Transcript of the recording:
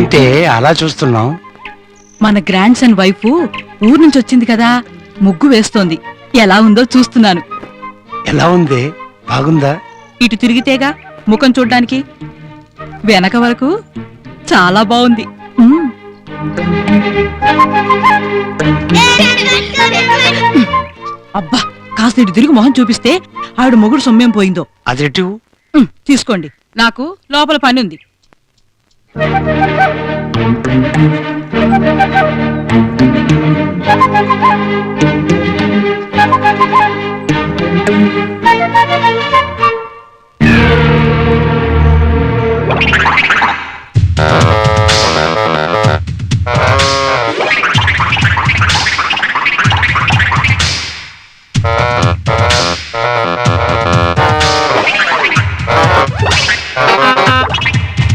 ఏంటే అలా చూస్తున్నావు? మన గ్రాండ్ సన్ వైఫ్ ఊరు నుంచి వచ్చింది కదా, ముగ్గు వేస్తోంది. ఎలా ఉందో చూస్తున్నాను. ఎలా ఉంది? బాగుందా? ఇటు తిరిగితేగా ముఖం చూడ్డానికి, వెనక వరకు చాలా బాగుంది. అబ్బా, కాస్త ఇటు తిరిగి మొహం చూపిస్తే ఆవిడ మొగుడు సొమ్మేం పోయిందో. అదెటు? తీసుకోండి, నాకు లోపల పని ఉంది.